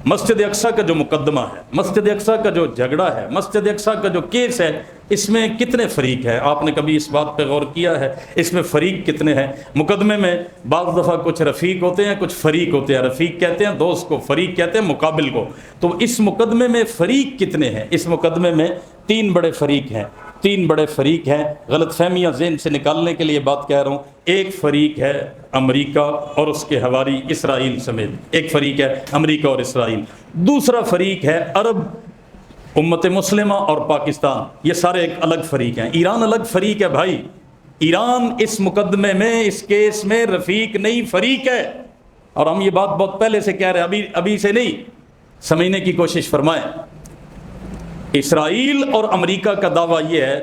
مسجد اقصیٰ کا جو مقدمہ ہے، مسجد اقصیٰ کا جو جھگڑا ہے، مسجد اقصیٰ کا جو کیس ہے، اس میں کتنے فریق ہیں؟ آپ نے کبھی اس بات پہ غور کیا ہے؟ اس میں فریق کتنے ہیں؟ مقدمے میں بعض دفعہ کچھ رفیق ہوتے ہیں، کچھ فریق ہوتے ہیں۔ رفیق کہتے ہیں دوست کو، فریق کہتے ہیں مقابل کو۔ تو اس مقدمے میں فریق کتنے ہیں؟ اس مقدمے میں 3 بڑے فریق ہیں، 3 بڑے فریق ہیں۔ غلط فہمیاں ذہن سے نکالنے کے لیے بات کہہ رہا ہوں۔ ایک فریق ہے امریکہ اور اس کے حواری اسرائیل سمیت، ایک فریق ہے امریکہ اور اسرائیل۔ دوسرا فریق ہے عرب، امت مسلمہ اور پاکستان، یہ سارے ایک الگ فریق ہیں۔ ایران الگ فریق ہے بھائی، ایران اس مقدمے میں، اس کیس میں رفیق نہیں، فریق ہے۔ اور ہم یہ بات بہت پہلے سے کہہ رہے ہیں، ابھی سے نہیں، سمجھنے کی کوشش فرمائیں۔ اسرائیل اور امریکہ کا دعویٰ یہ ہے،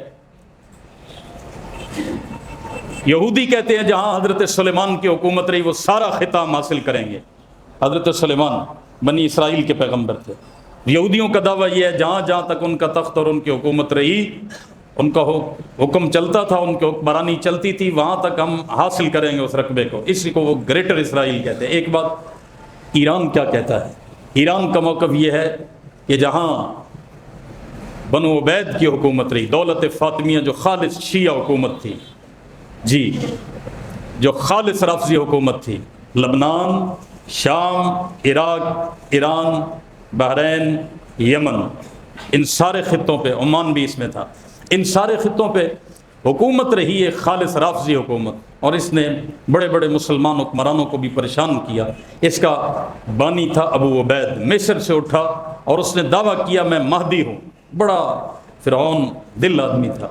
یہودی کہتے ہیں جہاں حضرت سلیمان کی حکومت رہی وہ سارا خطہ ہم حاصل کریں گے۔ حضرت سلیمان بنی اسرائیل کے پیغمبر تھے۔ یہودیوں کا دعویٰ یہ ہے جہاں جہاں تک ان کا تخت اور ان کی حکومت رہی، ان کا حکم چلتا تھا، ان کی حکمرانی چلتی تھی، وہاں تک ہم حاصل کریں گے اس رقبے کو۔ اسی کو وہ گریٹر اسرائیل کہتے ہیں۔ ایک بات ایران کیا کہتا ہے؟ ایران کا موقف یہ ہے کہ جہاں بنو عبید کی حکومت رہی، دولت فاطمیہ جو خالص شیعہ حکومت تھی، جی جو خالص رافضی حکومت تھی، لبنان، شام، عراق، ایران، بحرین، یمن، ان سارے خطوں پہ، عمان بھی اس میں تھا، ان سارے خطوں پہ حکومت رہی ہے خالص رافضی حکومت، اور اس نے بڑے بڑے مسلمان حکمرانوں کو بھی پریشان کیا۔ اس کا بانی تھا ابو عبید، مصر سے اٹھا اور اس نے دعویٰ کیا میں مہدی ہوں۔ بڑا فرعون دل آدمی تھا،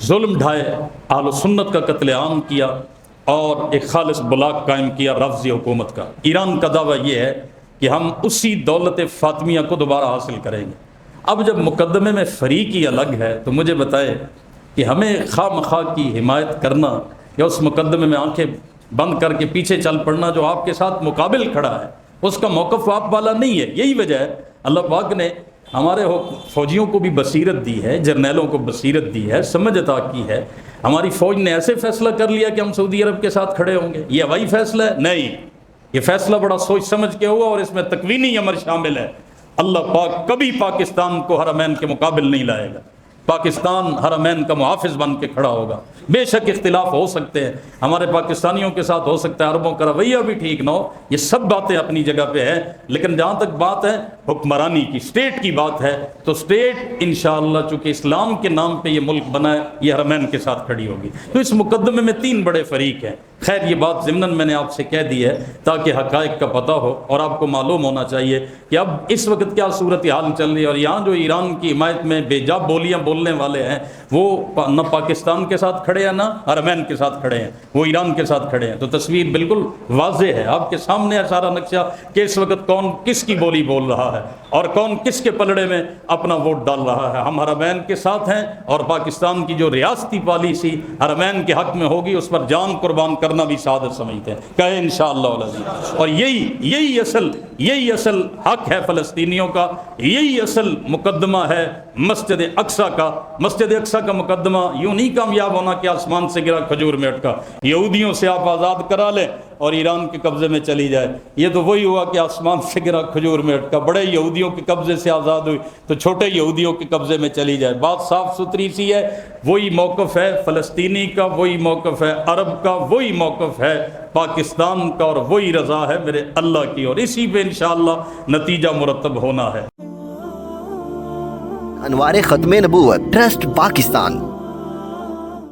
ظلم ڈھائے، اہل سنت کا قتل عام کیا اور ایک خالص بلاک قائم کیا رافضی حکومت کا۔ ایران کا دعویٰ یہ ہے کہ ہم اسی دولت فاطمیہ کو دوبارہ حاصل کریں گے۔ اب جب مقدمے میں فریق ہی الگ ہے تو مجھے بتائے کہ ہمیں خواہ مخواہ کی حمایت کرنا یا اس مقدمے میں آنکھیں بند کر کے پیچھے چل پڑنا جو آپ کے ساتھ مقابل کھڑا ہے، اس کا موقف آپ والا نہیں ہے۔ یہی وجہ ہے اللہ پاک نے ہمارے فوجیوں کو بھی بصیرت دی ہے، جرنیلوں کو بصیرت دی ہے، سمجھ عطا کی ہے۔ ہماری فوج نے ایسے فیصلہ کر لیا کہ ہم سعودی عرب کے ساتھ کھڑے ہوں گے، یہ ہوائی فیصلہ ہے؟ نہیں، یہ فیصلہ بڑا سوچ سمجھ کے ہوا اور اس میں تکوینی امر شامل ہے۔ اللہ پاک کبھی پاکستان کو حرمین کے مقابل نہیں لائے گا، پاکستان حرمین کا محافظ بن کے کھڑا ہوگا۔ بے شک اختلاف ہو سکتے ہیں، ہمارے پاکستانیوں کے ساتھ ہو سکتا ہے، عربوں کا رویہ بھی ٹھیک نہ ہو، یہ سب باتیں اپنی جگہ پہ ہیں، لیکن جہاں تک بات ہے حکمرانی کی، اسٹیٹ کی بات ہے، تو اسٹیٹ انشاءاللہ چونکہ اسلام کے نام پہ یہ ملک بنا ہے، یہ حرمین کے ساتھ کھڑی ہوگی۔ تو اس مقدمے میں 3 بڑے فریق ہیں۔ خیر یہ بات ضمناً میں نے آپ سے کہہ دی ہے تاکہ حقائق کا پتہ ہو، اور آپ کو معلوم ہونا چاہیے کہ اب اس وقت کیا صورتحال چل رہی ہے، اور یہاں جو ایران کی حمایت میں بے جا بولیاں بولنے والے ہیں وہ نہ پاکستان کے ساتھ کھڑے ہیں نہ حرمین کے ساتھ کھڑے ہیں، وہ ایران کے ساتھ کھڑے ہیں۔ تو تصویر بالکل واضح ہے، آپ کے سامنے ہے سارا نقشہ کہ اس وقت کون کس کی بولی بول رہا ہے اور کون کس کے پلڑے میں اپنا ووٹ ڈال رہا ہے۔ ہم حرمین کے ساتھ ہیں، اور پاکستان کی جو ریاستی پالیسی حرمین کے حق میں ہوگی اس پر جان قربان کرنا بھی سعادت سمجھتے ہیں، کہے انشاءاللہ العزیز۔ اور یہی اصل حق ہے فلسطینیوں کا، یہی اصل مقدمہ ہے مسجد اقصیٰ کا۔ مسجد اقصیٰ کا مقدمہ یوں نہیں کامیاب ہونا کہ آسمان سے گرا کھجور میں اٹکا، یہودیوں سے آپ آزاد کرا لیں اور ایران کے قبضے میں چلی جائے۔ یہ تو وہی ہوا کہ آسمان سے گرا کھجور میں اٹکا، بڑے یہودیوں کے قبضے سے آزاد ہوئی تو چھوٹے یہودیوں کے قبضے میں چلی جائے۔ بات صاف ستھری سی ہے، وہی موقف ہے فلسطینی کا، وہی موقف ہے عرب کا، وہی موقف ہے پاکستان کا، اور وہی رضا ہے میرے اللہ کی، اور اسی پہ انشاءاللہ نتیجہ مرتب ہونا ہے۔ انوار ختم نبوت ٹرسٹ پاکستان